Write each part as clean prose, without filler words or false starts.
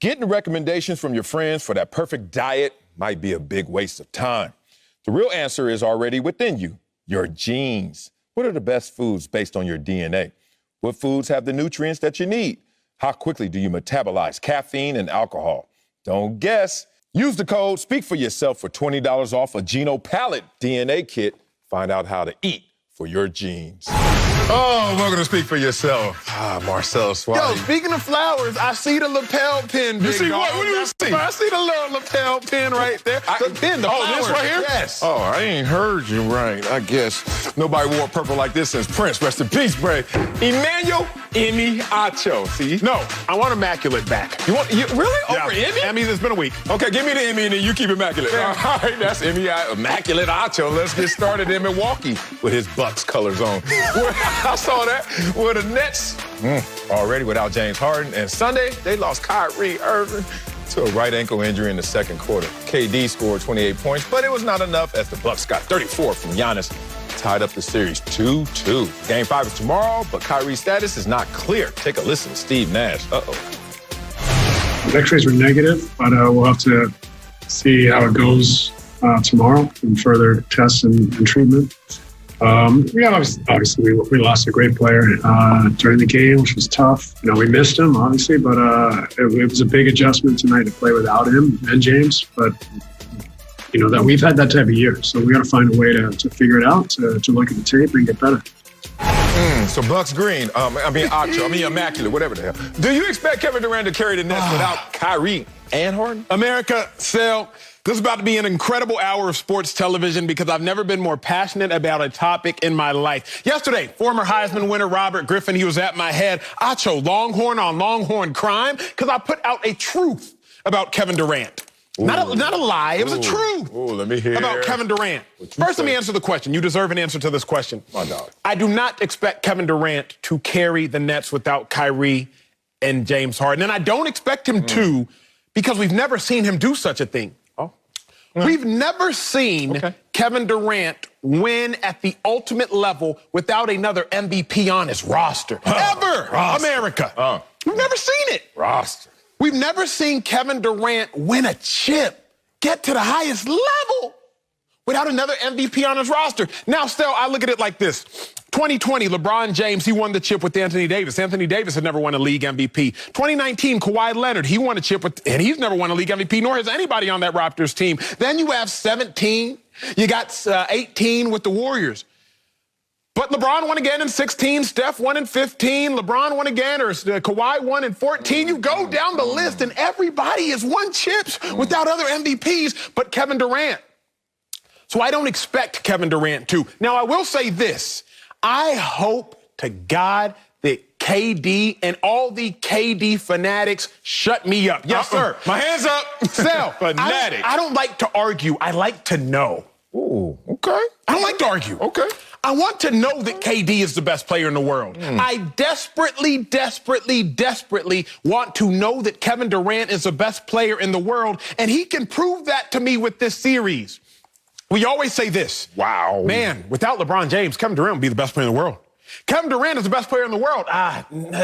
Getting recommendations from your friends for that perfect diet might be a big waste of time. The real answer is already within you, your genes. What are the best foods based on your DNA? What foods have the nutrients that you need? How quickly do you metabolize caffeine and alcohol? Don't guess. Use the code Speak for Yourself for $20 off a Geno Palette DNA kit. Find out how to eat for your genes. Oh, welcome to Speak for Yourself. Marcel Wiley. Yo, speaking of flowers, I see the lapel pin. You see what? What do you see? I see the little lapel pin right there. The pin, the flower. This right here? Yes. Oh, I ain't heard you right. I guess nobody wore purple like this since Prince. Rest in peace, Bray. Wiley Acho. See? No, I want immaculate back. You really? Yeah. Over Emmy? Emmys, it's been a week. Okay, give me the Emmy and then you keep immaculate. Yeah. All right, that's Immaculate Acho. Let's get started in Milwaukee with his Bucks colors on. I saw that with the Nets already without James Harden. And Sunday, they lost Kyrie Irving to a right ankle injury in the second quarter. KD scored 28 points, but it was not enough as the Bucks got 34 from Giannis, tied up the series 2-2. Game 5 is tomorrow, but Kyrie's status is not clear. Take a listen to Steve Nash. The X-rays were negative, but we'll have to see how it goes tomorrow and further tests and treatment. Obviously we lost a great player during the game, which was tough. You know, we missed him, obviously, but it was a big adjustment tonight to play without him and James. But, you know, that we've had that type of year. So we got to find a way to figure it out, to look at the tape and get better. So Bucks green, immaculate, whatever the hell. Do you expect Kevin Durant to carry the Nets without Kyrie and Harden? America, Sel, this is about to be an incredible hour of sports television because I've never been more passionate about a topic in my life. Yesterday, former Heisman winner Robert Griffin, he was at my head. Acho, Longhorn on Longhorn crime, because I put out a truth about Kevin Durant. Not a lie, it was a truth let me hear about Kevin Durant. First, let me answer the question. You deserve an answer to this question. My dog. I do not expect Kevin Durant to carry the Nets without Kyrie and James Harden. And I don't expect him to because we've never seen him do such a thing. We've never seen Kevin Durant win at the ultimate level without another MVP on his roster. Ever, America. We've never seen it. Roster. We've never seen Kevin Durant win a chip, get to the highest level without another MVP on his roster. Now, still, I look at it like this. 2020, LeBron James, he won the chip with Anthony Davis. Anthony Davis had never won a league MVP. 2019, Kawhi Leonard, he won a chip and he's never won a league MVP, nor has anybody on that Raptors team. Then you have 17. You got 18 with the Warriors. But LeBron won again in 16, Steph won in 15, LeBron won again, or Kawhi won in 14. You go down the list, and everybody has won chips without other MVPs but Kevin Durant. So I don't expect Kevin Durant to. Now, I will say this. I hope to God that KD and all the KD fanatics shut me up. Yes, sir. My hands up. Sal, Fanatic. I don't like to argue. I like to know. Ooh, okay. I don't like to argue. Okay. I want to know that KD is the best player in the world. I desperately want to know that Kevin Durant is the best player in the world, and he can prove that to me with this series. We always say this. Wow. Man, without LeBron James, Kevin Durant would be the best player in the world. Kevin Durant is the best player in the world,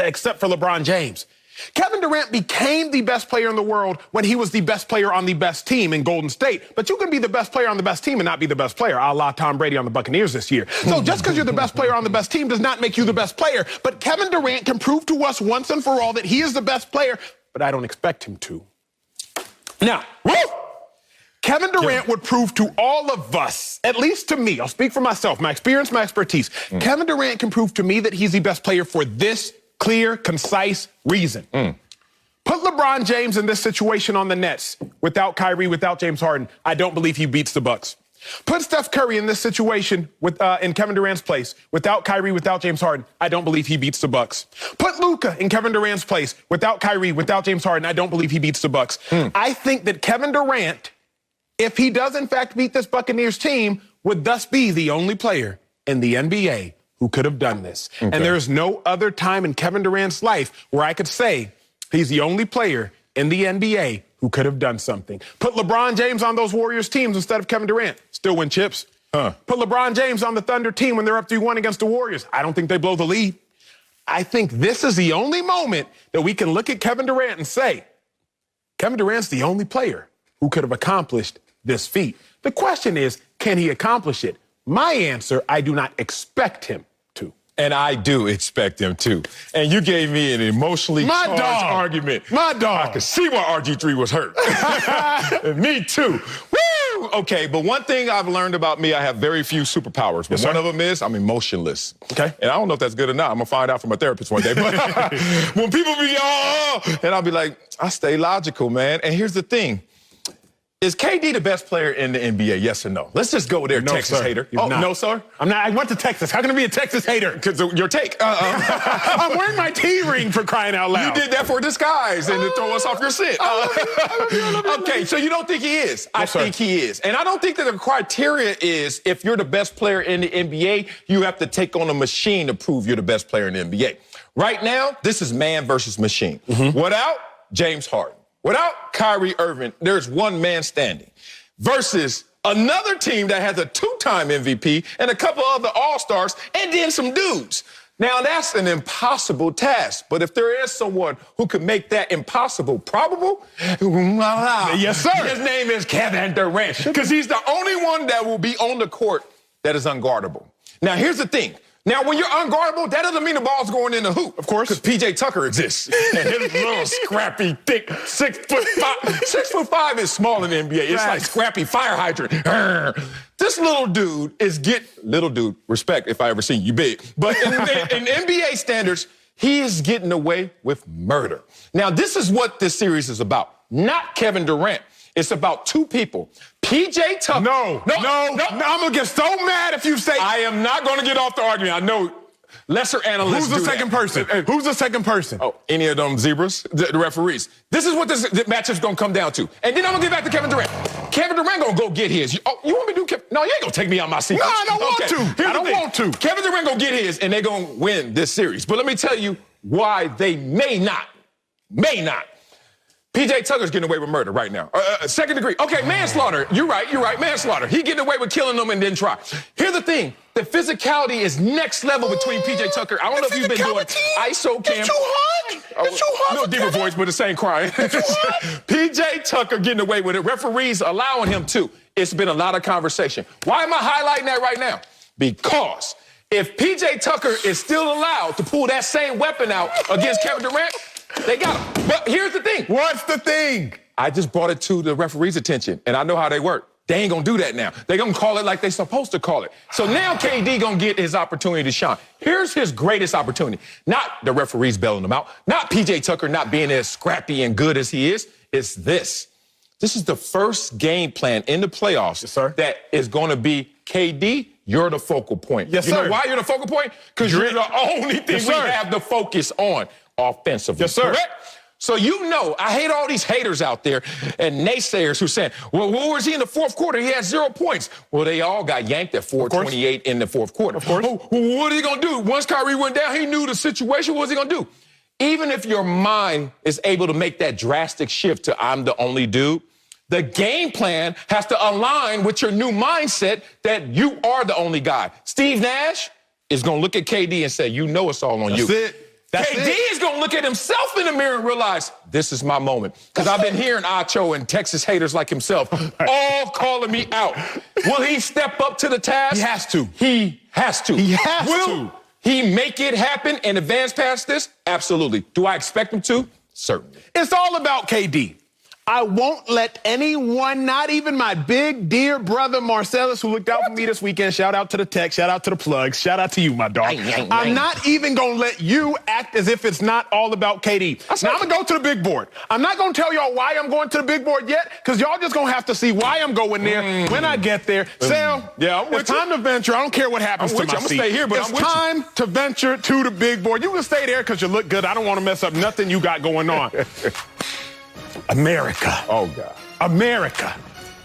except for LeBron James. Kevin Durant became the best player in the world when he was the best player on the best team in Golden State. But you can be the best player on the best team and not be the best player, a la Tom Brady on the Buccaneers this year. So just because you're the best player on the best team does not make you the best player. But Kevin Durant can prove to us once and for all that he is the best player, but I don't expect him to. Now, Kevin Durant would prove to all of us, at least to me, I'll speak for myself, my experience, my expertise. Kevin Durant can prove to me that he's the best player for this clear, concise reason. Put LeBron James in this situation on the Nets without Kyrie, without James Harden. I don't believe he beats the Bucks. Put Steph Curry in this situation in Kevin Durant's place without Kyrie, without James Harden. I don't believe he beats the Bucks. Put Luka in Kevin Durant's place without Kyrie, without James Harden. I don't believe he beats the Bucks. I think that Kevin Durant, if he does in fact beat this Buccaneers team, would thus be the only player in the NBA who could have done this. And there is no other time in Kevin Durant's life where I could say he's the only player in the NBA who could have done something. Put LeBron James on those Warriors teams instead of Kevin Durant. Still win chips. Put LeBron James on the Thunder team when they're up 3-1 against the Warriors. I don't think they blow the lead. I think this is the only moment that we can look at Kevin Durant and say, Kevin Durant's the only player who could have accomplished this feat. The question is, can he accomplish it? My answer, I do not expect him to. And I do expect him to. And you gave me an emotionally charged argument. My dog. I could see why RG3 was hurt. Me too. Woo! Okay, but one thing I've learned about me, I have very few superpowers. But one of them is I'm emotionless. Okay. And I don't know if that's good or not. I'm going to find out from a therapist one day. But when people be, and I'll be like, I stay logical, man. And here's the thing. Is KD the best player in the NBA, yes or no? Let's just go there, no, Texas sir. hater. You're not. No, sir? I'm not. I went to Texas. How can I be a Texas hater? Because your take. I'm wearing my T-ring for crying out loud. You did that for a disguise and to throw us off your scent. Okay, so you don't think he is? I think he is. And I don't think that the criteria is if you're the best player in the NBA, you have to take on a machine to prove you're the best player in the NBA. Right now, this is man versus machine. Without James Harden, without Kyrie Irving, there's one man standing versus another team that has a two-time MVP and a couple other all-stars and then some dudes. Now, that's an impossible task. But if there is someone who can make that impossible probable, yes, sir. His name is Kevin Durant because he's the only one that will be on the court that is unguardable. Now, here's the thing. Now, when you're unguardable, that doesn't mean the ball's going in the hoop. Of course. Because P.J. Tucker exists. And his little scrappy, thick, 6'5". 6'5" is small in the NBA. It's like scrappy fire hydrant. This little dude respect if I ever seen you big. But in NBA standards, he is getting away with murder. Now, this is what this series is about. Not Kevin Durant. It's about two people. P.J. Tucker. No. I'm going to get so mad if you say. I am not going to get off the argument. I know lesser analysts. Who's the second person? Who's the second person? Oh, any of them zebras? The referees. This is what this matchup's going to come down to. And then I'm going to get back to Kevin Durant. Kevin Durant going to go get his. You want me to do Kevin? No, you ain't going to take me out my seat. No, I don't want to. I don't want to. Kevin Durant going to get his, and they're going to win this series. But let me tell you why they may not. P.J. Tucker's getting away with murder right now. Second degree. Okay, manslaughter. You're right. Manslaughter. He getting away with killing them and didn't try. Here's the thing. The physicality is next level between P.J. Tucker. I don't know if you've been doing ISO cam. It's too hard. No deeper voice, but the same crying. P.J. Tucker getting away with it. Referees allowing him to. It's been a lot of conversation. Why am I highlighting that right now? Because if P.J. Tucker is still allowed to pull that same weapon out against Kevin Durant, they got him. But here's the thing. What's the thing? I just brought it to the referee's attention, and I know how they work. They ain't gonna do that now. They gonna call it like they supposed to call it. So now KD gonna get his opportunity to shine. Here's his greatest opportunity. Not the referees bailing him out. Not P.J. Tucker not being as scrappy and good as he is. It's this. This is the first game plan in the playoffs that is gonna be KD, you're the focal point. Yes, you sir. know why you're the focal point? Because you're the only thing we have to focus on offensively. Yes, sir. Correct? So I hate all these haters out there and naysayers who saying, well, where was he in the fourth quarter? He had 0 points. Well, they all got yanked at 4:28 in the fourth quarter. Of course. What are he going to do? Once Kyrie went down, he knew the situation. What was he going to do? Even if your mind is able to make that drastic shift to I'm the only dude, the game plan has to align with your new mindset that you are the only guy. Steve Nash is going to look at KD and say, you know it's all on you. That's it. KD is going to look at himself in the mirror and realize, this is my moment. Because I've been hearing Acho and Texas haters like himself all calling me out. Will he step up to the task? He has to. He has to. He has Will to. he make it happen and advance past this? Absolutely. Do I expect him to? Certainly. It's all about KD. I won't let anyone, not even my big, dear brother Marcellus, who looked out for me this weekend, shout out to the tech, shout out to the plugs, shout out to you, my dog. I'm not even going to let you act as if it's not all about KD. Now, I'm going to go to the big board. I'm not going to tell y'all why I'm going to the big board yet, because y'all just going to have to see why I'm going there when I get there. Sal, it's time to venture. I don't care what happens to my seat. I'm going to stay here, but it's time to venture to the big board. You can stay there because you look good. I don't want to mess up nothing you got going on. America. Oh, God. America.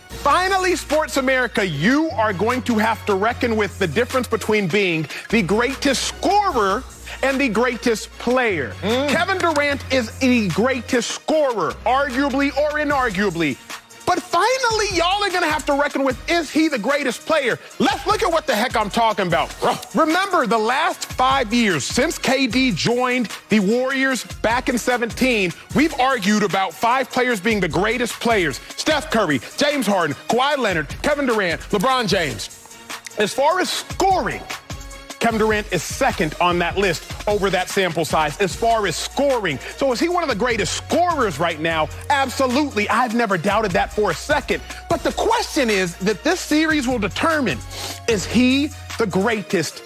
Finally, Sports America, you are going to have to reckon with the difference between being the greatest scorer and the greatest player. Kevin Durant is the greatest scorer, arguably or inarguably. But finally, y'all are going to have to reckon with, is he the greatest player? Let's look at what the heck I'm talking about. Remember, the last 5 years since KD joined the Warriors back in 17, we've argued about 5 players being the greatest players. Steph Curry, James Harden, Kawhi Leonard, Kevin Durant, LeBron James. As far as scoring, Kevin Durant is second on that list over that sample size as far as scoring. So is he one of the greatest scorers right now? Absolutely. I've never doubted that for a second. But the question is that this series will determine, is he the greatest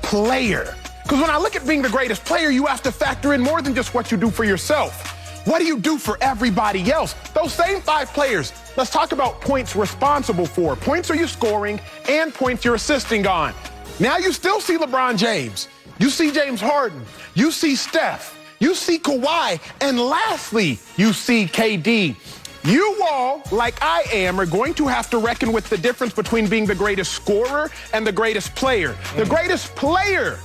player? Because when I look at being the greatest player, you have to factor in more than just what you do for yourself. What do you do for everybody else? Those same 5 players, let's talk about points responsible for. Points are you scoring and points you're assisting on. Now you still see LeBron James. You see James Harden. You see Steph. You see Kawhi. And lastly, you see KD. You all, like I am, are going to have to reckon with the difference between being the greatest scorer and the greatest player. The greatest player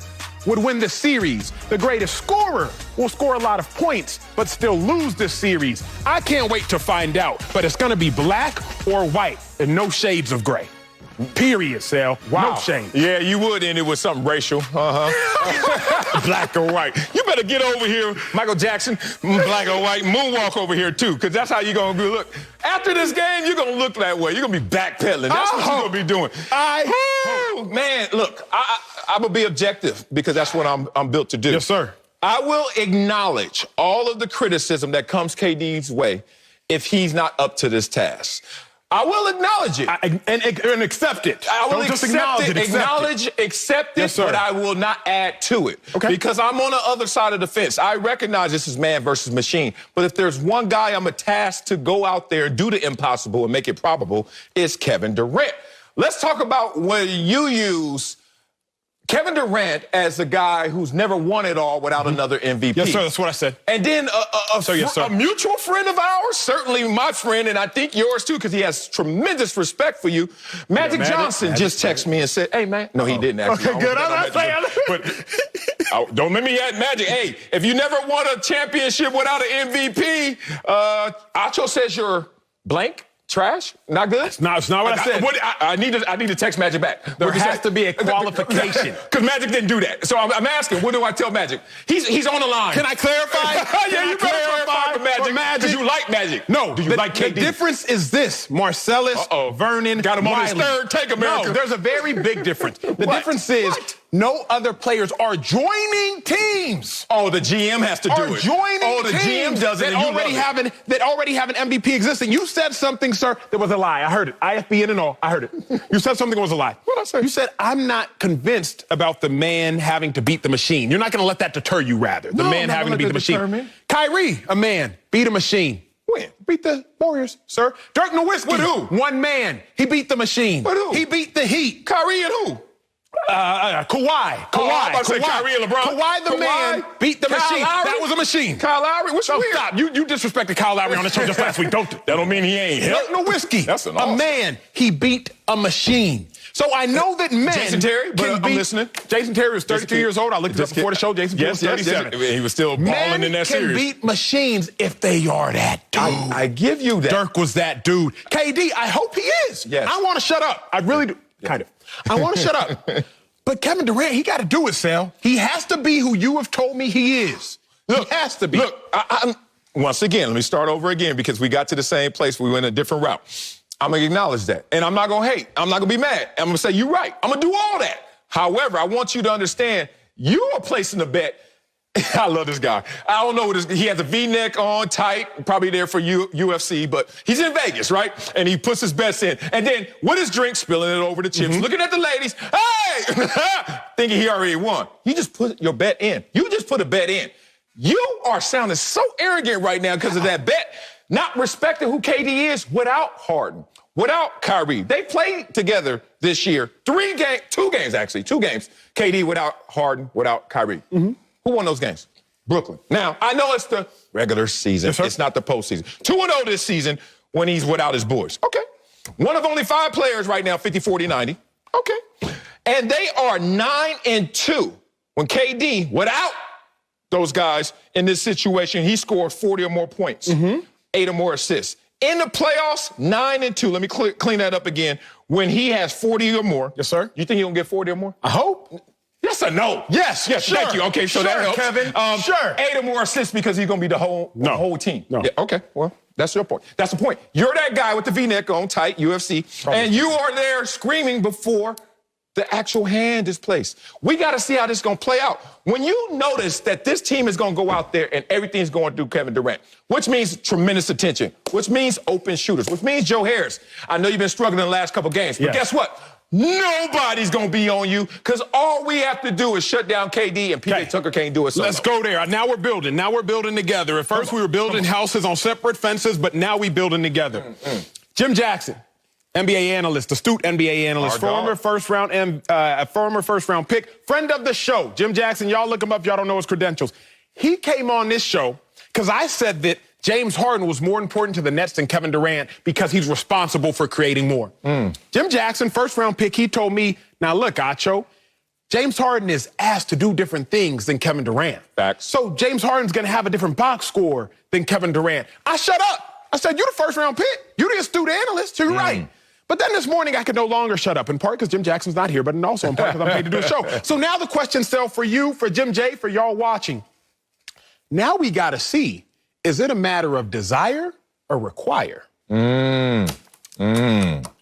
would win the series. The greatest scorer will score a lot of points, but still lose this series. I can't wait to find out, but it's going to be black or white and no shades of gray. Period, Sal. Wow. No shade. Yeah, you would end it with something racial. Black or white. You better get over here, Michael Jackson, black or white, moonwalk over here too, because that's how you're going to be. Look, after this game, you're going to look that way. You're going to be backpedaling. That's what you're going to be doing. Man, look, I'm going to be objective because that's what I'm built to do. Yes, sir. I will acknowledge all of the criticism that comes KD's way if he's not up to this task. I will acknowledge it. And accept it. I will Don't just accept it. Acknowledge it. Accept it, Yes, sir. but I will not add to it. Okay. Because I'm on the other side of the fence. I recognize this is man versus machine. But if there's one guy I'm tasked to go out there and do the impossible and make it probable, it's Kevin Durant. Let's talk about when you use Kevin Durant as a guy who's never won it all without another MVP. Yes, sir. That's what I said. And then a mutual friend of ours, certainly my friend, and I think yours too, because he has tremendous respect for you. Magic Johnson just texted me and said, "Hey, man." No, he didn't actually. Okay, good. I'm not saying. But don't let me add Magic. Hey, if you never won a championship without an MVP, Acho says you're blank. Trash? Not good? It's not what I said. I need to text Magic back. There has to be a qualification. Because Magic didn't do that. So I'm asking, what do I tell Magic? He's on the line. Can I clarify? Yeah, you better clarify for Magic. Because you like Magic. No. Do you like KD? The difference is this. Marcellus, Vernon, got him on Wiley. his third take, America. No, there's a very big difference. The difference is no other players are joining teams. Oh, the GM has to do it. Joining the teams GM does it, that already have an MVP existing. You said something, sir, that was a lie. I heard it. IFBN and all. I heard it. You said something that was a lie. What I say? You said, I'm not convinced about the man having to beat the machine. You're not going to let that deter you, rather. The man having to beat the machine. Kyrie, a man, beat a machine. When? Beat the Warriors, sir. Dirk Nowitzki. With who? One man. He beat the machine. With who? He beat the Heat. Kyrie and who? Kawhi. I'm about to say Kyrie and LeBron. Kawhi the man beat the machine. Lowry? That was a machine. Kyle Lowry? What's weird? Stop. You disrespected Kyle Lowry on the show just last week. That don't mean he ain't Dirk Nowitzki. That's an a man. He beat a machine. So I know that men Jason Terry, but I'm listening. Jason Terry was 32 years old. I looked it up before the show. Jason Terry was 37. He was still balling in that series. Men can beat machines if they are that dude. I give you that. Dirk was that dude. KD, I hope he is. Yes. I want to shut up. I really do. Yeah. Kind of. I want to shut up. But Kevin Durant, he got to do it, Sal. He has to be who you have told me he is. Look, he has to be. Look, once again, let me start over again because we got to the same place. We went a different route. I'm going to acknowledge that. And I'm not going to hate. I'm not going to be mad. I'm going to say, you're right. I'm going to do all that. However, I want you to understand, you are placing a bet. I love this guy. I don't know what he has a V-neck on, tight, probably there for UFC, but he's in Vegas, right? And he puts his bets in. And then with his drink, spilling it over the chips, looking at the ladies, hey, thinking he already won. You just put your bet in. You just put a bet in. You are sounding so arrogant right now because of that bet, not respecting who KD is without Harden, without Kyrie. They played together this year. 2 games. KD without Harden, without Kyrie. Who won those games? Brooklyn. Now, I know it's the regular season. Yes, it's not the postseason. 2-0 this season when he's without his boys. Okay. One of only 5 players right now, 50, 40, 90. Okay. And they are 9-2. When KD, without those guys in this situation, he scored 40 or more points, 8 or more assists. In the playoffs, 9-2. Let me clean that up again. When he has 40 or more. Yes, sir. You think he'll get 40 or more? I hope. Yes or no? Yes, sure. Thank you. Okay, so that helps. Kevin. Sure. 8 or more assists because he's going to be the whole team. No. Yeah, okay, well, that's your point. That's the point. You're that guy with the V-neck on, tight, UFC, and you are there screaming before the actual hand is placed. We got to see how this is going to play out. When you notice that this team is going to go out there and everything's going through Kevin Durant, which means tremendous attention, which means open shooters, which means Joe Harris. I know you've been struggling in the last couple games, but guess what? Nobody's going to be on you because all we have to do is shut down KD and PJ Tucker can't do it solo. Let's go there. Now we're building. Now we're building together. At first we were building houses on separate fences, but now we building together. Jim Jackson, NBA analyst, astute NBA analyst, former first round pick, friend of the show. Jim Jackson, y'all look him up. Y'all don't know his credentials. He came on this show because I said that James Harden was more important to the Nets than Kevin Durant because he's responsible for creating more. Jim Jackson, first round pick, he told me, now look, Acho, James Harden is asked to do different things than Kevin Durant. Facts. So James Harden's going to have a different box score than Kevin Durant. I shut up. I said, you're the first round pick. You're the astute analyst. You're right. But then this morning, I could no longer shut up, in part because Jim Jackson's not here, but also in part because I'm paid to do a show. So now the question still for you, for Jim J, for y'all watching. Now we got to see, is it a matter of desire or require? Do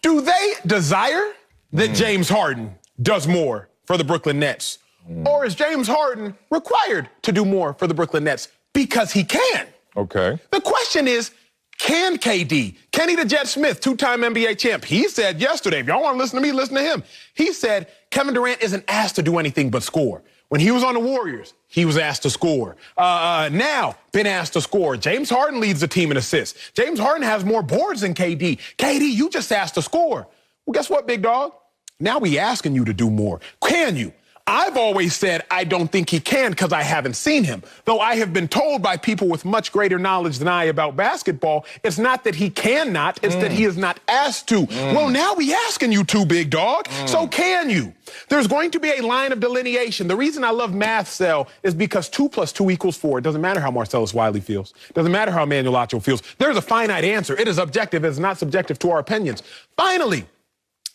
they desire that James Harden does more for the Brooklyn Nets? Or is James Harden required to do more for the Brooklyn Nets because he can? Okay. The question is, can KD, Kenny the Jet Smith, two-time NBA champ, he said yesterday, if y'all want to listen to me, listen to him. He said Kevin Durant isn't asked to do anything but score. When he was on the Warriors, he was asked to score. Now, been asked to score. James Harden leads the team in assists. James Harden has more boards than KD. KD, you just asked to score. Well, guess what, big dog? Now we asking you to do more. Can you? I've always said I don't think he can because I haven't seen him. Though I have been told by people with much greater knowledge than I about basketball, it's not that he cannot, it's that he is not asked to. Well, now we asking you to, big dog. So can you? There's going to be a line of delineation. The reason I love math, Sel, is because 2 + 2 = 4. It doesn't matter how Marcellus Wiley feels. It doesn't matter how Emmanuel Acho feels. There's a finite answer. It is objective. It is not subjective to our opinions. Finally,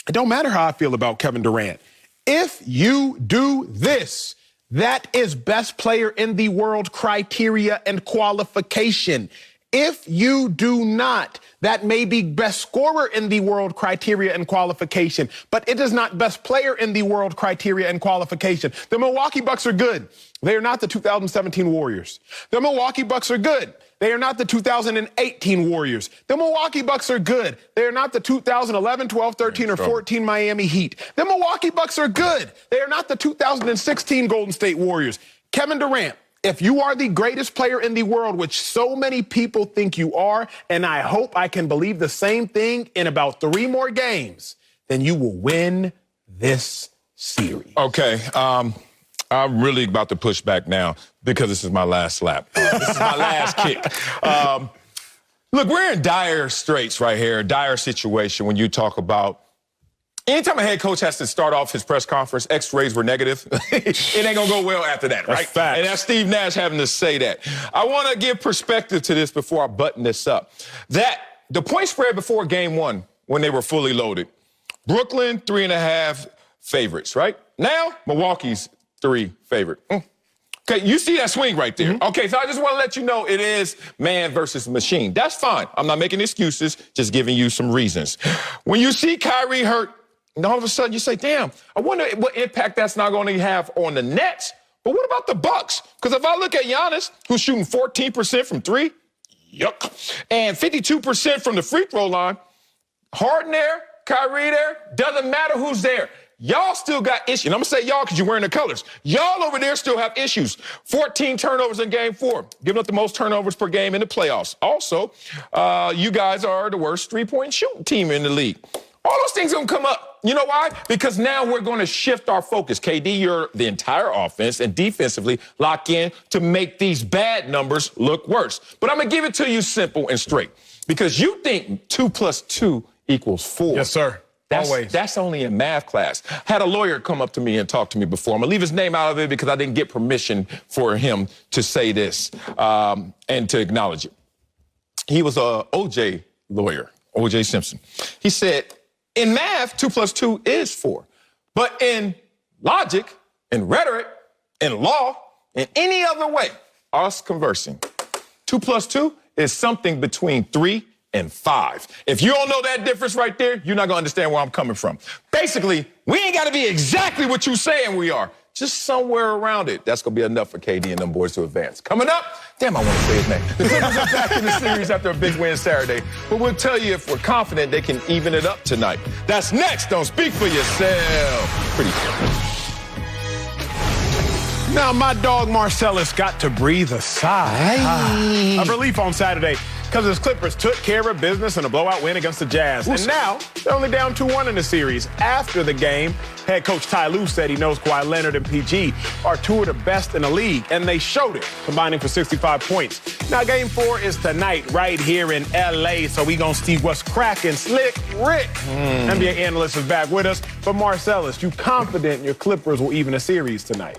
it don't matter how I feel about Kevin Durant. If you do this, that is best player in the world criteria and qualification. If you do not, that may be best scorer in the world criteria and qualification, but it is not best player in the world criteria and qualification. The Milwaukee Bucks are good. They are not the 2017 Warriors. The Milwaukee Bucks are good. They are not the 2018 Warriors. The Milwaukee Bucks are good. They are not the 2011, 12, 13, or 14 Miami Heat. The Milwaukee Bucks are good. They are not the 2016 Golden State Warriors. Kevin Durant, if you are the greatest player in the world, which so many people think you are, and I hope I can believe the same thing in about 3 more games, then you will win this series. Okay, I'm really about to push back now because this is my last lap. This is my last kick. Look, we're in dire straits right here, dire situation when you talk about anytime a head coach has to start off his press conference, X-rays were negative, it ain't going to go well after that, right? That's facts. And that's Steve Nash having to say that. I want to give perspective to this before I button this up. That the point spread before game 1, when they were fully loaded, Brooklyn 3.5 favorites, right? Now, Milwaukee's 3 favorite. Okay, you see that swing right there. Okay, so I just want to let you know it is man versus machine. That's fine. I'm not making excuses, just giving you some reasons. When you see Kyrie hurt, and all of a sudden you say, damn, I wonder what impact that's not going to have on the Nets. But what about the Bucks? Because if I look at Giannis, who's shooting 14% from 3, yuck, and 52% from the free throw line, Harden there, Kyrie there, doesn't matter who's there. Y'all still got issues. And I'm going to say y'all because you're wearing the colors. Y'all over there still have issues. 14 turnovers in game 4, giving up the most turnovers per game in the playoffs. Also, you guys are the worst three-point shooting team in the league. All those things going to come up. You know why? Because now we're going to shift our focus. KD, you're the entire offense and defensively lock in to make these bad numbers look worse. But I'm going to give it to you simple and straight because you think 2 + 2 = 4. Yes, sir. That's only in math class. Had a lawyer come up to me and talk to me before. I'm going to leave his name out of it because I didn't get permission for him to say this and to acknowledge it. He was a O.J. lawyer, O.J. Simpson. He said, in math, 2 + 2 is 4. But in logic, in rhetoric, in law, in any other way, us conversing, 2 + 2 is something between 3 and 5. If you don't know that difference right there, you're not going to understand where I'm coming from. Basically, we ain't got to be exactly what you saying we are. Just somewhere around it. That's going to be enough for KD and them boys to advance. Coming up, damn, I want to say his name. The Clippers are back in the series after a big win Saturday. But we'll tell you if we're confident they can even it up tonight. That's next. Don't speak for yourself. Pretty cool. Now, my dog Marcellus got to breathe a sigh of relief on Saturday because his Clippers took care of business in a blowout win against the Jazz. And now they're only down 2-1 in the series. After the game, head coach Ty Lue said he knows Kawhi Leonard and PG are two of the best in the league, and they showed it, combining for 65 points. Now, Game 4 is tonight right here in L.A., so we gonna see what's cracking. Slick Rick, NBA analyst, is back with us. But Marcellus, you confident your Clippers will even a series tonight?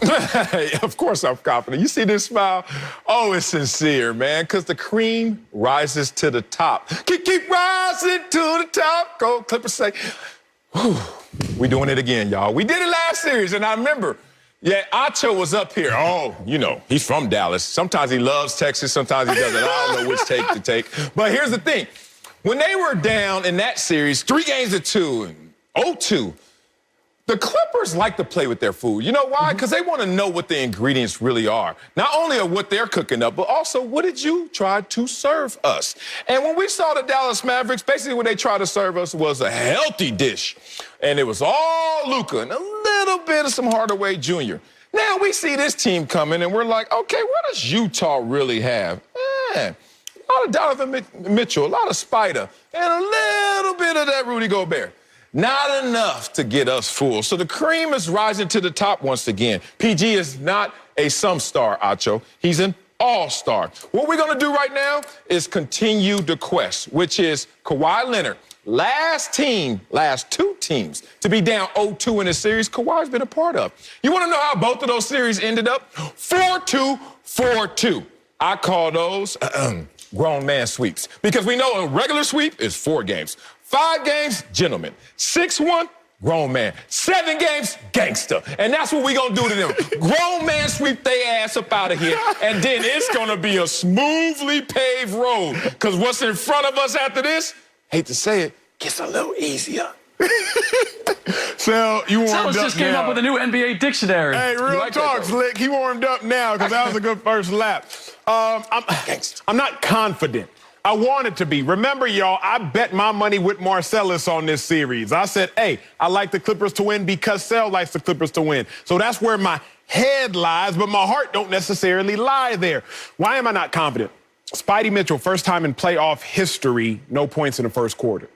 Of course I'm confident. You see this smile? Oh, it's sincere, man, because the cream rises to the top. Keep rising to the top. Go, Clippers say, whew, we doing it again, y'all. We did it last series, and I remember, Acho was up here. Oh, you know, he's from Dallas. Sometimes he loves Texas, sometimes he doesn't. I don't know which take to take. But here's the thing. When they were down in that series, 3-2 and 0-2, the Clippers like to play with their food. You know why? Because they want to know what the ingredients really are. Not only of what they're cooking up, but also what did you try to serve us? And when we saw the Dallas Mavericks, basically what they tried to serve us was a healthy dish. And it was all Luka and a little bit of some Hardaway Jr. Now we see this team coming and we're like, okay, what does Utah really have? A lot of Donovan Mitchell, a lot of Spider, and a little bit of that Rudy Gobert. Not enough to get us full. So the cream is rising to the top once again. PG is not a some star, Acho. He's an all-star. What we're going to do right now is continue the quest, which is Kawhi Leonard. Last two teams to be down 0-2 in a series Kawhi's been a part of. You want to know how both of those series ended up? 4-2, 4-2. I call those grown man sweeps because we know a regular sweep is 4 games. 5 games, gentlemen. 6-1, grown man. 7 games, gangster. And that's what we gonna do to them. Grown man sweep their ass up out of here. And then it's gonna be a smoothly paved road. Because what's in front of us after this, hate to say it, gets a little easier. So you warmed up just came up with a new NBA dictionary. Hey, real talk, Slick. He warmed up now because that was a good first lap. I'm not confident. I wanted to be. Remember, y'all, I bet my money with Marcellus on this series. I said, hey, I like the Clippers to win because Sel likes the Clippers to win. So that's where my head lies, but my heart don't necessarily lie there. Why am I not confident? Spidey Mitchell, first time in playoff history, no points in the first quarter.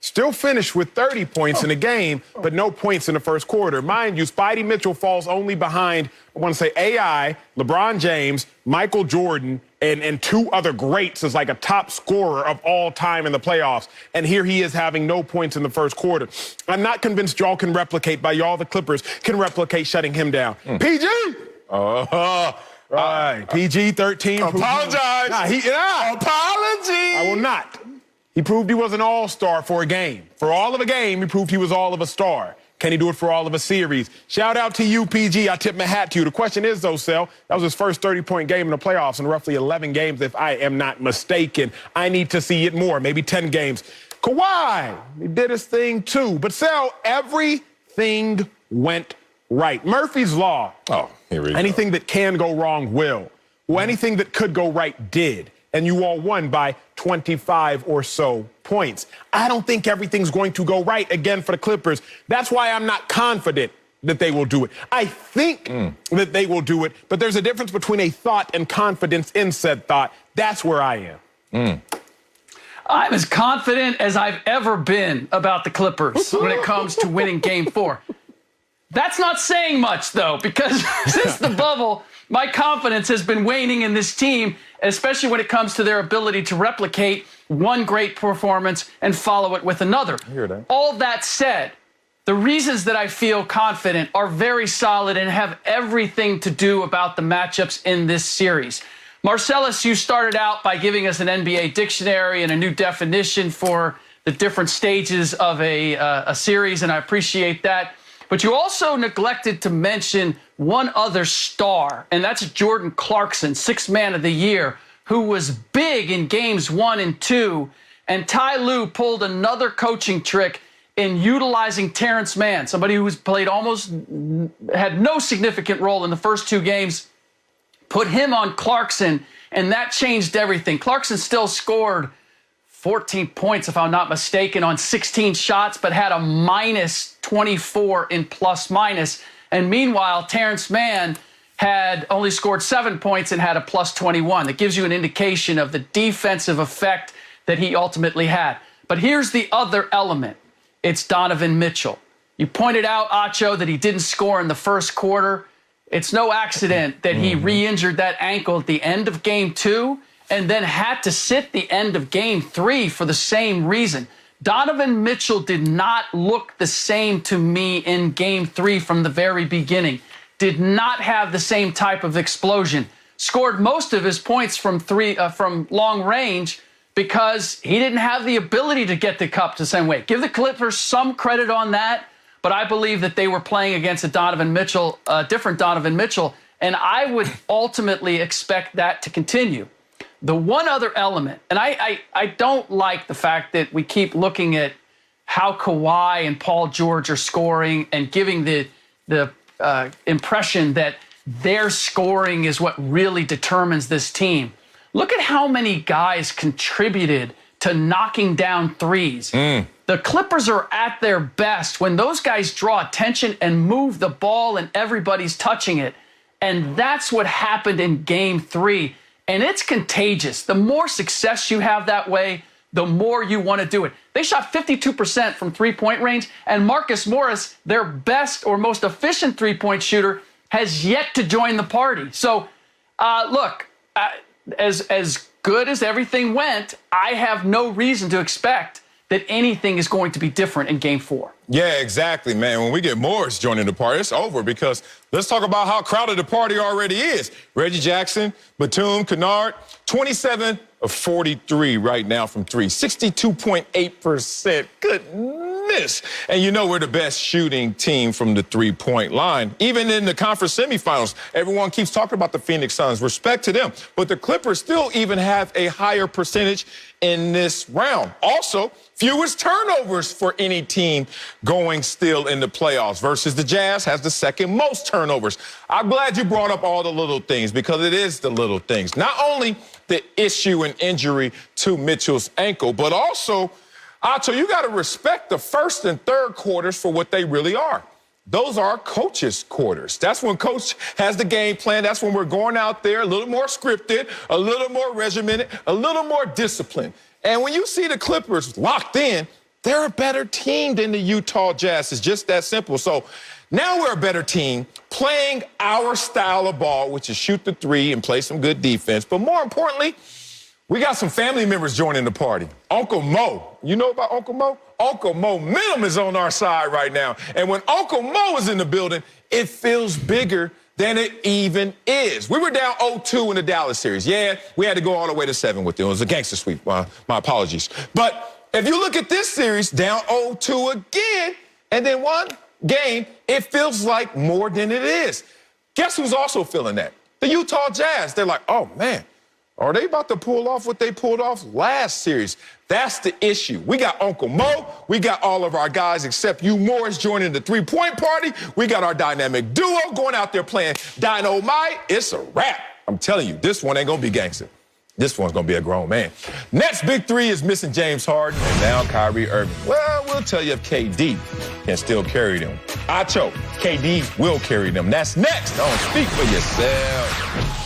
Still finished with 30 points in the game, but no points in the first quarter. Mind you, Spidey Mitchell falls only behind, I want to say AI, LeBron James, Michael Jordan, and 2 other greats as like a top scorer of all time in the playoffs. And here he is having no points in the first quarter. I'm not convinced y'all can replicate, by y'all the Clippers, can replicate shutting him down. PG! Right. PG 13. Apologize. Apology. I will not. He proved he was an all-star for a game. For all of a game, he proved he was all of a star. Can he do it for all of a series? Shout out to you, PG. I tip my hat to you. The question is, though, Sel, that was his first 30-point game in the playoffs in roughly 11 games, if I am not mistaken. I need to see it more, maybe 10 games. Kawhi, he did his thing, too. But, Sel, everything went right. Murphy's Law. Oh, here we go. Anything that can go wrong will. Well, anything that could go right did. And you all won by 25 or so points. I don't think everything's going to go right again for the Clippers. That's why I'm not confident that they will do it. I think that they will do it, but there's a difference between a thought and confidence in said thought. That's where I am. I'm as confident as I've ever been about the Clippers when it comes to winning Game 4. That's not saying much, though, because since the bubble, my confidence has been waning in this team, especially when it comes to their ability to replicate one great performance and follow it with another. I hear that. All that said, the reasons that I feel confident are very solid and have everything to do about the matchups in this series. Marcellus, you started out by giving us an NBA dictionary and a new definition for the different stages of a series, and I appreciate that. But you also neglected to mention one other star, and that's Jordan Clarkson, Sixth Man of the Year, who was big in games 1 and 2. And Ty Lue pulled another coaching trick in utilizing Terrence Mann, somebody who's played had no significant role in the first 2 games, put him on Clarkson, and that changed everything. Clarkson still scored 14 points, if I'm not mistaken, on 16 shots, but had a minus 24 in plus minus. And meanwhile, Terrence Mann had only scored 7 points and had a plus 21. That gives you an indication of the defensive effect that he ultimately had. But here's the other element. It's Donovan Mitchell. You pointed out, Acho, that he didn't score in the first quarter. It's no accident that he re-injured that ankle at the end of game 2 and then had to sit the end of game 3 for the same reason. Donovan Mitchell did not look the same to me in game 3 from the very beginning. Did not have the same type of explosion. Scored most of his points from long range because he didn't have the ability to get the cup the same way. Give the Clippers some credit on that, but I believe that they were playing against a different Donovan Mitchell, and I would ultimately expect that to continue. The one other element, and I don't like the fact that we keep looking at how Kawhi and Paul George are scoring and giving the impression that their scoring is what really determines this team. Look at how many guys contributed to knocking down threes. The Clippers are at their best when those guys draw attention and move the ball and everybody's touching it. And that's what happened in game 3. And it's contagious. The more success you have that way, the more you want to do it. They shot 52% from three-point range, and Marcus Morris, their best or most efficient three-point shooter, has yet to join the party. So, look, as good as everything went, I have no reason to expect that anything is going to be different in game 4. Yeah, exactly, man. When we get Morris joining the party, it's over because let's talk about how crowded the party already is. Reggie Jackson, Batum, Kennard, 27 of 43 right now from 3, 62.8%. Goodness. And you know we're the best shooting team from the three-point line. Even in the conference semifinals, everyone keeps talking about the Phoenix Suns. Respect to them. But the Clippers still even have a higher percentage in this round. Also, fewest turnovers for any team going still in the playoffs versus the Jazz has the second most turnovers. I'm glad you brought up all the little things because it is the little things. Not only the issue and injury to Mitchell's ankle, but also, Acho, you got to respect the first and third quarters for what they really are. Those are coach's quarters. That's when coach has the game plan. That's when we're going out there a little more scripted, a little more regimented, a little more disciplined. And when you see the Clippers locked in, they're a better team than the Utah Jazz. It's just that simple. So now we're a better team playing our style of ball, which is shoot the three and play some good defense. But more importantly, we got some family members joining the party. Uncle Mo. You know about Uncle Mo? Uncle Mo Minim is on our side right now. And when Uncle Mo is in the building, it feels bigger than it even is. We were down 0-2 in the Dallas series. Yeah, we had to go all the way to 7 with them. It was a gangster sweep. My apologies. But if you look at this series, down 0-2 again, and then one game, it feels like more than it is. Guess who's also feeling that? The Utah Jazz. They're like, oh, man. Are they about to pull off what they pulled off last series? That's the issue. We got Uncle Mo. We got all of our guys except you, Morris, joining the three-point party. We got our dynamic duo going out there playing Dynamite. It's a wrap. I'm telling you, this one ain't going to be gangster. This one's going to be a grown man. Next big three is missing James Harden and now Kyrie Irving. Well, we'll tell you if KD can still carry them. Acho, KD will carry them. That's next. Don't speak for yourself.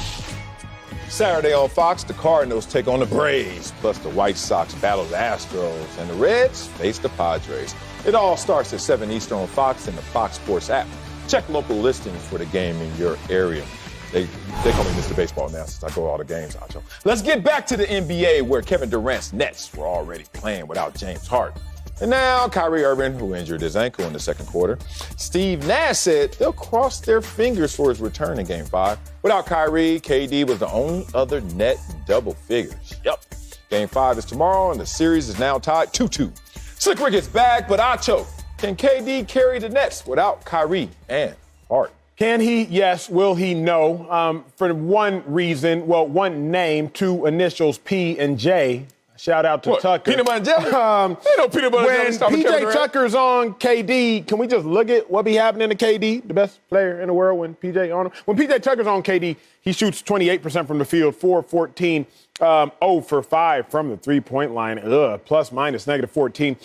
Saturday on Fox, the Cardinals take on the Braves, plus the White Sox battle the Astros, and the Reds face the Padres. It all starts at 7 Eastern on Fox and the Fox Sports app. Check local listings for the game in your area. They call me Mr. Baseball now since I go to all the games, Acho. Let's get back to the NBA where Kevin Durant's Nets were already playing without James Harden. And now Kyrie Irving, who injured his ankle in the second quarter. Steve Nash said they'll cross their fingers for his return in Game 5. Without Kyrie, KD was the only other net double figures. Yep. Game 5 is tomorrow, and the series is now tied 2-2. Slick Rick is back, but Acho, can KD carry the Nets without Kyrie and Harden? Can he? Yes. Will he? No. For one reason, one name, two initials, P and J. Shout out to What, Tucker. peanut butter and jelly? Ain't no peanut butter and jelly When stopping Kevin PJ Durant. Tucker's on KD, can we just look at what be happening to KD, the best player in the world when PJ on him? When PJ Tucker's on KD, he shoots 28% from the field, 4-14, 0 for 5 from the three-point line, plus minus -14.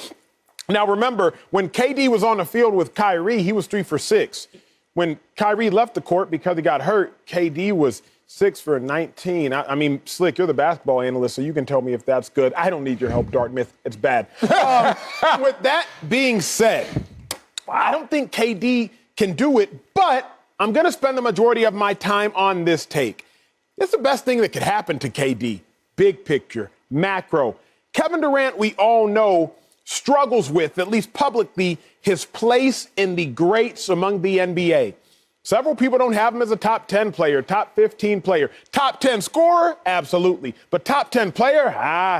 Now remember, when KD was on the field with Kyrie, he was 3 for 6. When Kyrie left the court because he got hurt, KD was 6 for 19. I mean, Slick, you're the basketball analyst, so you can tell me if that's good. I don't need your help, Dartmouth. It's bad. With that being said, I don't think KD can do it, but I'm going to spend the majority of my time on this take. It's the best thing that could happen to KD. Big picture, macro. Kevin Durant, we all know, struggles with, at least publicly, his place in the greats among the NBA. Several people don't have him as a top 10 player, top 15 player. Top 10 scorer? Absolutely. But top 10 player?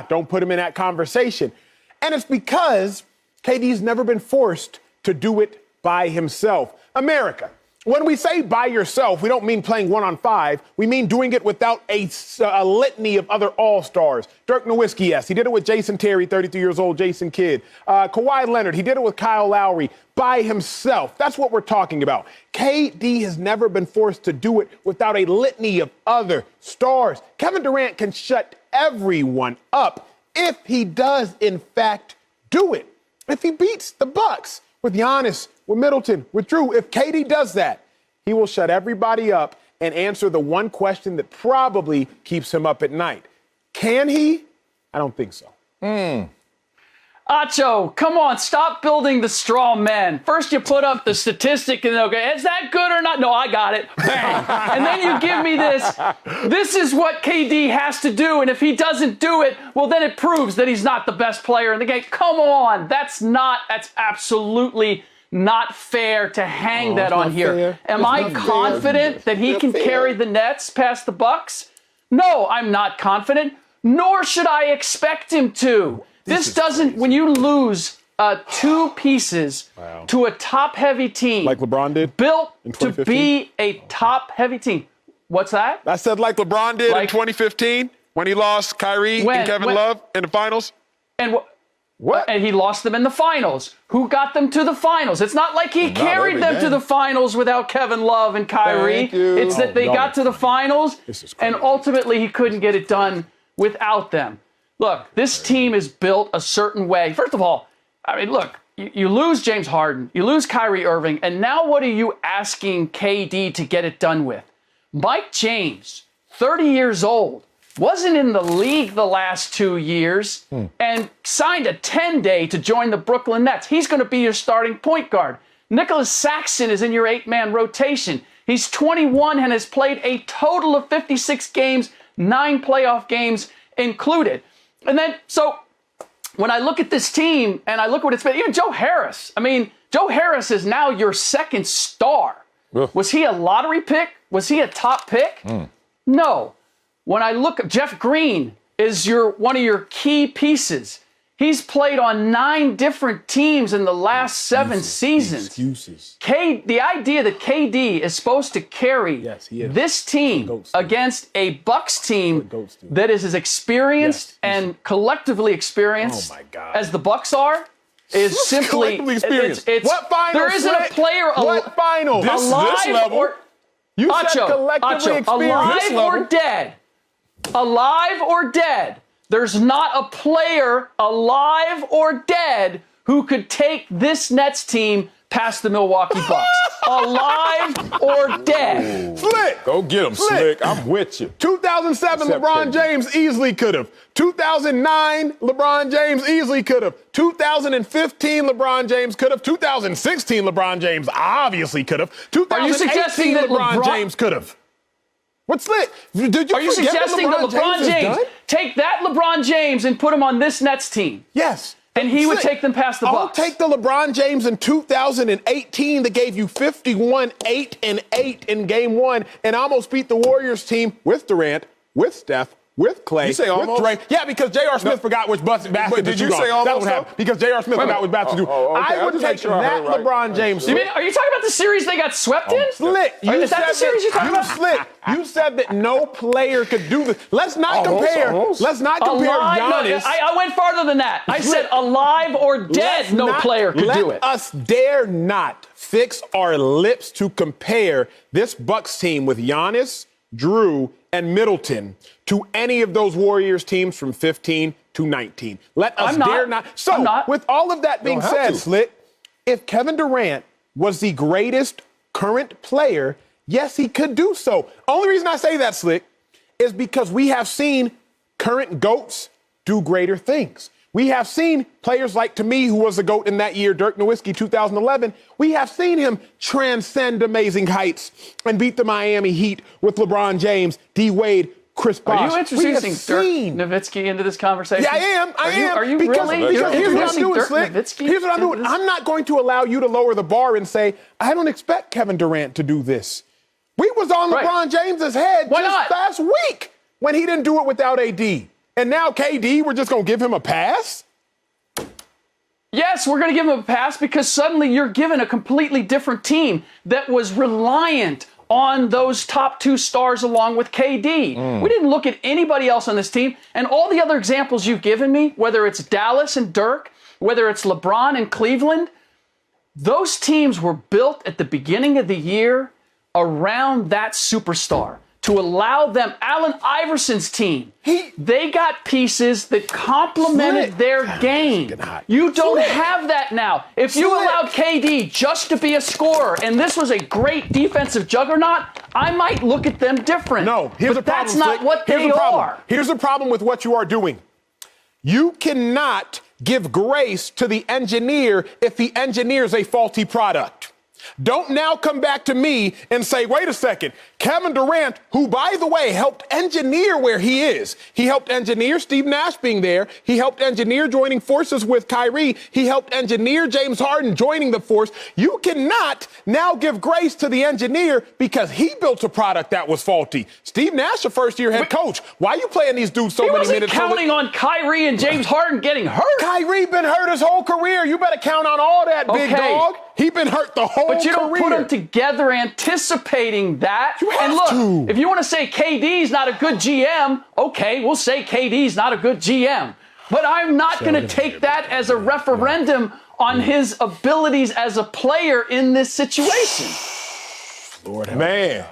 Don't put him in that conversation. And it's because KD's never been forced to do it by himself. America, when we say by yourself, we don't mean playing 1-on-5. We mean doing it without a litany of other all-stars. Dirk Nowitzki, yes. He did it with Jason Terry, 33 years old, Jason Kidd. Kawhi Leonard, he did it with Kyle Lowry by himself. That's what we're talking about. KD has never been forced to do it without a litany of other stars. Kevin Durant can shut everyone up if he does, in fact, do it. If he beats the Bucks with Giannis, with Middleton, with Drew, if KD does that, he will shut everybody up and answer the one question that probably keeps him up at night. Can he? I don't think so. Acho, come on, stop building the straw man. First you put up the statistic and they'll go, is that good or not? No, I got it. Bang. And then you give me this. This is what KD has to do. And if he doesn't do it, well, then it proves that he's not the best player in the game. Come on. That's absolutely not fair to hang that on here. Fair. Am I confident that he can carry the Nets past the Bucks? No, I'm not confident, nor should I expect him to. This doesn't, when you lose 2 pieces to a top-heavy team. Like LeBron did? Built in to 2015? be a top-heavy team. What's that? I said like LeBron did in Like- 2015 when he lost Kyrie and Kevin Love in the finals. And what? And he lost them in the finals. Who got them to the finals? It's not like he carried every them to game. the finals without Kevin Love and Kyrie. Thank you. It's that they got to the finals, This is and crazy. ultimately he couldn't get it done without them. Look, this team is built a certain way. First of all, I mean, look, you lose James Harden, you lose Kyrie Irving, and now what are you asking KD to get it done with? Mike James, 30 years old, wasn't in the league the last 2 years and signed a 10-day to join the Brooklyn Nets. He's going to be your starting point guard. Nicholas Saxon is in your 8-man rotation. He's 21 and has played a total of 56 games, 9 playoff games included. And then, so when I look at this team and I look what it's been, even Joe Harris, I mean, Joe Harris is now your second star. Ugh. Was he a lottery pick? Was he a top pick? No. When I look at Jeff Green is one of your key pieces. He's played on 9 different teams in the last 7 seasons. Excuses. The idea that KD is supposed to carry he is. this team against a Bucks team that is as experienced and collectively experienced as the Bucks are is simply Collectively experienced. it's What finals? there isn't a player What finals? alive level. or You said Acho, collectively experienced. alive or dead. Alive or dead. There's not a player alive or dead who could take this Nets team past the Milwaukee Bucks. Alive or dead. Slick. Go get him, Slick. I'm with you. 2007, Except LeBron KD. James easily could have. 2009, LeBron James easily could have. 2015, LeBron James could have. 2016, LeBron James obviously could have. Are you 2018, suggesting that LeBron LeBron- James could have. What's Slick? Did you Are you forget what suggesting that LeBron has James done? take that LeBron James and put him on this Nets team? Yes. And he would take them past the Bucks. I'll take the LeBron James in 2018 that gave you 51, 8, and 8 in game 1 and almost beat the Warriors team with Durant, with Steph, with Clay. You say almost? With Dre. Yeah, because J.R. Smith forgot which basket to did you shoot say on. almost, That's what happened. Because J.R. Smith forgot which basket to do. okay. I would just make take sure I that heard right. LeBron James. You mean, are you talking about the series they got swept in? Slick. Is that the series you're talking about? Slick. You said that no player could do this. Let's not compare. Let's not compare Giannis. No, I went farther than that. I said alive or dead, no player could do it. Let us dare not fix our lips to compare this Bucks team with Giannis, Drew, and Middleton to any of those Warriors teams from 15 to 19. Let us dare not. So, with all of that being said, Slick, if Kevin Durant was the greatest current player, yes, he could do so. Only reason I say that, Slick, is because we have seen current GOATs do greater things. We have seen players like, to me, who was the GOAT in that year, Dirk Nowitzki, 2011, we have seen him transcend amazing heights and beat the Miami Heat with LeBron James, D. Wade, Chris Bosh. Are you introducing Dirk Nowitzki into this conversation? Yeah, I am. I am. Are you because, really? Because here's what I'm doing, Slick. Here's what I'm doing. I'm not going to allow you to lower the bar and say, I don't expect Kevin Durant to do this. We was on LeBron James's head last week when he didn't do it without AD. And now KD, we're just going to give him a pass? Yes, we're going to give him a pass because suddenly you're given a completely different team that was reliant on those top 2 stars along with KD. We didn't look at anybody else on this team. And all the other examples you've given me, whether it's Dallas and Dirk, whether it's LeBron and Cleveland, those teams were built at the beginning of the year around that superstar. To allow them, Allen Iverson's team, they got pieces that complemented their game. You don't have that now. If you allowed KD just to be a scorer, and this was a great defensive juggernaut, I might look at them different. No, here's the problem. That's not what they are. Here's the problem with what you are doing. You cannot give grace to the engineer if the engineer is a faulty product. Don't now come back to me and say, wait a second, Kevin Durant, who, by the way, helped engineer where he is. He helped engineer Steve Nash being there. He helped engineer joining forces with Kyrie. He helped engineer James Harden joining the force. You cannot now give grace to the engineer because he built a product that was faulty. Steve Nash, a first-year head coach. Why are you playing these dudes so many minutes? He wasn't counting on Kyrie and James Harden getting hurt. Kyrie been hurt his whole career. You better count on all that, big dog. He been hurt the whole career. But you don't put them together anticipating that. And look, if you want to say KD's not a good GM, okay, we'll say KD's not a good GM. But I'm not going to take that as a referendum on his abilities as a player in this situation. Lord, man.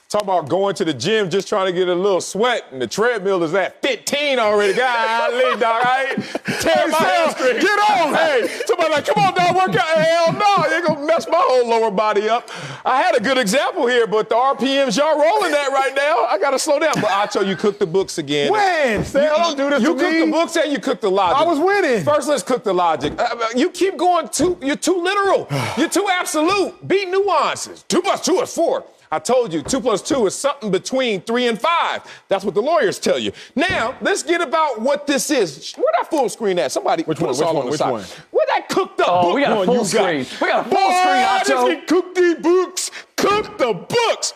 Talk about going to the gym just trying to get a little sweat, and the treadmill is at 15 already. Golly, dog, I ain't tear my hamstring. Get on, hey. Somebody like, come on, dog, work out. Hell no, you're going to mess my whole lower body up. I had a good example here, but the RPMs y'all rolling at right now, I got to slow down. But Acho, you cooked the books again. When? Don't do this to me. You cooked the books and you cooked the logic. I was winning. First, let's cook the logic. You keep going you're too literal. You're too absolute. Be nuances. 2 + 2 is 4. I told you 2 + 2 is something between 3 and 5. That's what the lawyers tell you. Now, let's get about what this is. Where that full screen at? Somebody put us all on the side. Where that cooked up book we got a full screen. We got a full screen, Acho. Let's cook these books. Cook the books.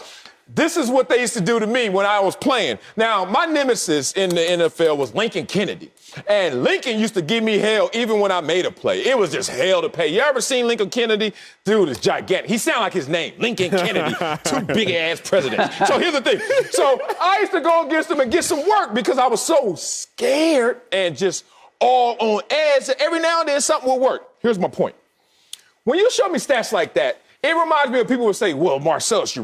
This is what they used to do to me when I was playing. Now, my nemesis in the NFL was Lincoln Kennedy. And Lincoln used to give me hell even when I made a play. It was just hell to pay. You ever seen Lincoln Kennedy? Dude is gigantic. He sound like his name, Lincoln Kennedy. 2 big-ass presidents. So here's the thing. So I used to go against him and get some work because I was so scared and just all on edge. Every now and then something will work. Here's my point. When you show me stats like that, it reminds me of people who say, well, Marcellus,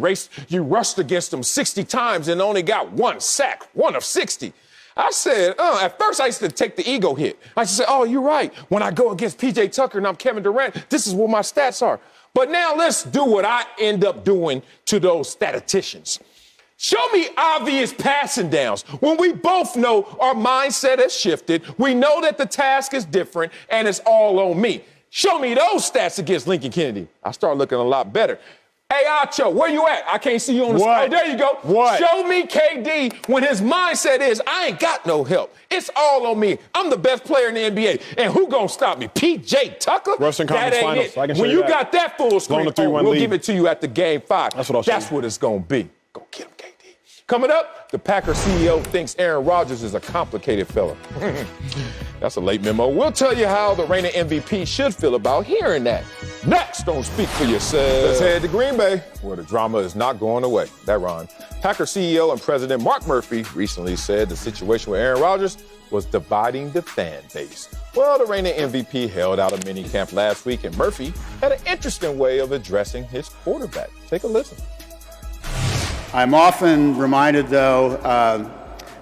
you rushed against them 60 times and only got 1 sack, 1 of 60. I said, at first I used to take the ego hit. I used to say, oh, you're right. When I go against P.J. Tucker and I'm Kevin Durant, this is what my stats are. But now let's do what I end up doing to those statisticians. Show me obvious passing downs when we both know our mindset has shifted. We know that the task is different and it's all on me. Show me those stats against Lincoln Kennedy. I start looking a lot better. Hey, Acho, where you at? I can't see you on the screen. Oh, there you go. What? Show me KD when his mindset is, I ain't got no help. It's all on me. I'm the best player in the NBA. And who gonna stop me? P.J. Tucker? Western Conference that ain't Finals. it. I can show When you you that. got that full screen, Blown the 3-1 we'll lead. give it to you at the Game 5. That's what I'll show That's you. what it's gonna be. Go get him, KD. Coming up, the Packers CEO thinks Aaron Rodgers is a complicated fella. That's a late memo. We'll tell you how the reigning MVP should feel about hearing that. Next, don't speak for yourself. Let's head to Green Bay, where the drama is not going away. That rhyme. Packers CEO and President Mark Murphy recently said the situation with Aaron Rodgers was dividing the fan base. Well, the reigning MVP held out a mini camp last week, and Murphy had an interesting way of addressing his quarterback. Take a listen. I'm often reminded, though,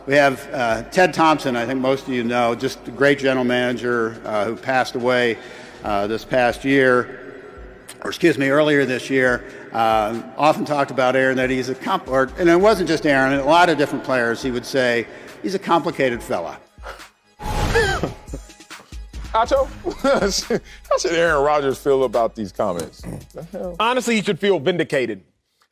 we have Ted Thompson, I think most of you know, just a great general manager who passed away this past year, earlier this year. Often talked about Aaron, that he's and it wasn't just Aaron, a lot of different players, he would say, he's a complicated fella. Acho, how should Aaron Rodgers feel about these comments? Honestly, he should feel vindicated.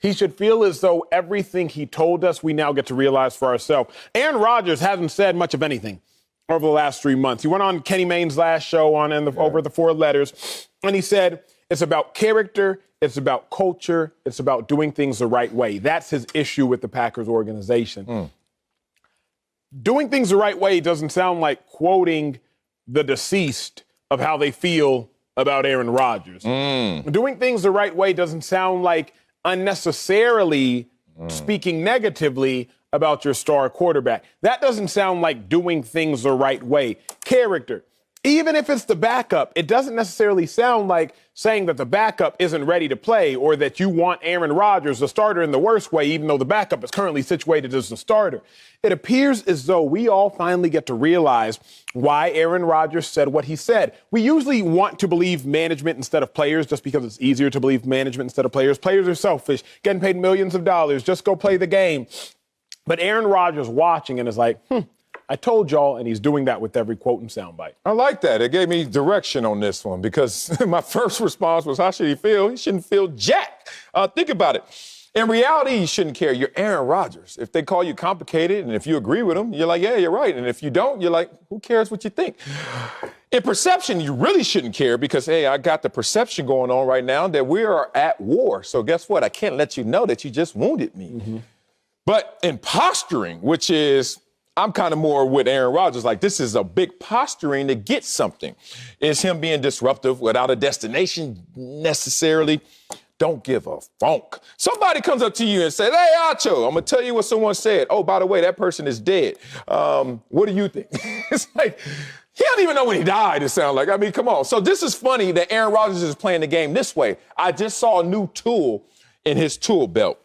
He should feel as though everything he told us, we now get to realize for ourselves. Aaron Rodgers hasn't said much of anything over the last 3 months. He went on Kenny Mayne's last show over the 4 letters, and he said it's about character, it's about culture, it's about doing things the right way. That's his issue with the Packers organization. Doing things the right way doesn't sound like quoting the deceased of how they feel about Aaron Rodgers. Doing things the right way doesn't sound like unnecessarily speaking negatively about your star quarterback. That doesn't sound like doing things the right way. Character. Even if it's the backup, it doesn't necessarily sound like saying that the backup isn't ready to play or that you want Aaron Rodgers, the starter, in the worst way, even though the backup is currently situated as the starter. It appears as though we all finally get to realize why Aaron Rodgers said what he said. We usually want to believe management instead of players just because it's easier to believe management instead of players. Players are selfish, getting paid millions of dollars. Just go play the game. But Aaron Rodgers watching and is like, I told y'all, and he's doing that with every quote and soundbite. I like that. It gave me direction on this one because my first response was, how should he feel? He shouldn't feel jack. Think about it. In reality, you shouldn't care. You're Aaron Rodgers. If they call you complicated and if you agree with them, you're like, yeah, you're right. And if you don't, you're like, who cares what you think? In perception, you really shouldn't care because, hey, I got the perception going on right now that we are at war. So guess what? I can't let you know that you just wounded me. But in posturing, which is, I'm kind of more with Aaron Rodgers, like this is a big posturing to get something. It's him being disruptive without a destination necessarily. Don't give a funk. Somebody comes up to you and says, hey, Acho, I'm going to tell you what someone said. Oh, by the way, that person is dead. What do you think? It's like, he don't even know when he died, it sounds like. I mean, come on. So this is funny that Aaron Rodgers is playing the game this way. I just saw a new tool in his tool belt.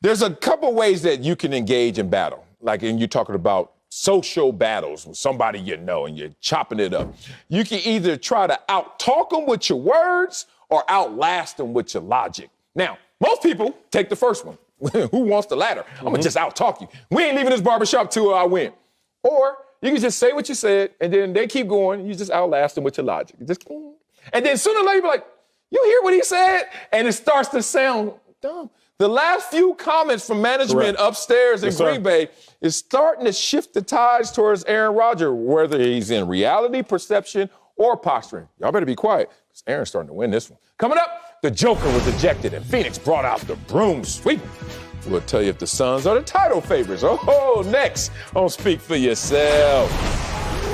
There's a couple ways that you can engage in battle. Like, and you're talking about social battles with somebody you know and you're chopping it up. You can either try to out-talk them with your words or outlast them with your logic. Now, most people take the first one. Who wants the latter? I'm going to just out-talk you. We ain't leaving this barbershop till I win. Or you can just say what you said, and then they keep going. You just outlast them with your logic. And then sooner or later, you're like, you hear what he said? And it starts to sound dumb. The last few comments from management upstairs in Green Bay is starting to shift the tides towards Aaron Rodgers, whether he's in reality, perception, or posturing. Y'all better be quiet, because Aaron's starting to win this one. Coming up, the Joker was ejected, and Phoenix brought out the broom sweep. We'll tell you if the Suns are the title favorites. Oh, next on Speak for Yourself.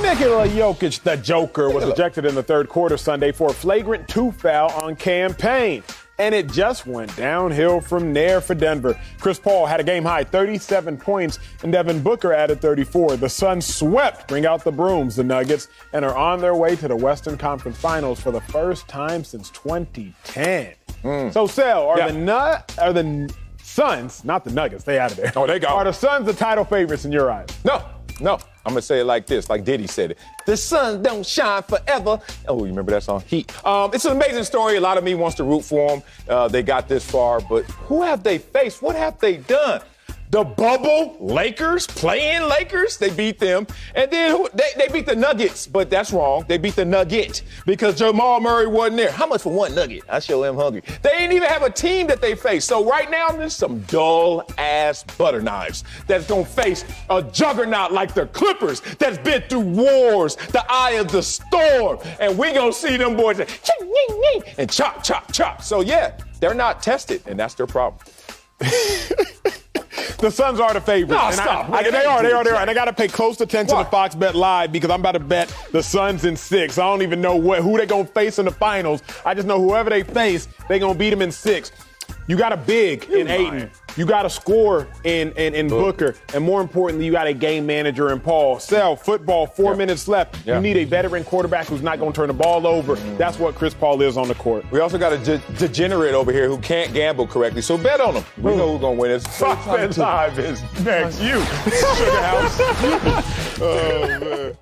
Nikola Jokic, the Joker, was ejected in the third quarter Sunday for a flagrant 2 foul on campaign. And it just went downhill from there for Denver. Chris Paul had a game-high 37 points, and Devin Booker added 34. The Suns swept, bring out the brooms, the Nuggets, and are on their way to the Western Conference Finals for the first time since 2010. So, Sel, are the Suns, not the Nuggets, they out of there. Oh, they got Are the Suns the title favorites in your eyes? No. I'm going to say it like this, like Diddy said it. The sun don't shine forever. Oh, you remember that song? Heat. It's an amazing story. A lot of me wants to root for them. They got this far, but who have they faced? What have they done? The bubble Lakers, playing Lakers, they beat them. And then they beat the Nuggets, but that's wrong. They beat the Nugget because Jamal Murray wasn't there. How much for one nugget? I sure am hungry. They ain't even have a team that they face. So right now, there's some dull-ass butter knives that's going to face a juggernaut like the Clippers that's been through wars, the eye of the storm. And we going to see them boys and chop, chop, chop. So, yeah, they're not tested, and that's their problem. The Suns are the favorites. No, stop. They are. And I got to pay close attention to Fox Bet Live because I'm about to bet the Suns in 6. I don't even know who they're going to face in the finals. I just know whoever they face, they're going to beat them in 6. You got a big in Ayton. You got a score in Booker. And more importantly, you got a game manager in Paul. Sell, football, 4 minutes left. Yeah. You need a veteran quarterback who's not going to turn the ball over. That's what Chris Paul is on the court. We also got a degenerate over here who can't gamble correctly, so bet on him. We know who's going to win. It's Fox Bet Live is next. You, Sugar House. Oh, man.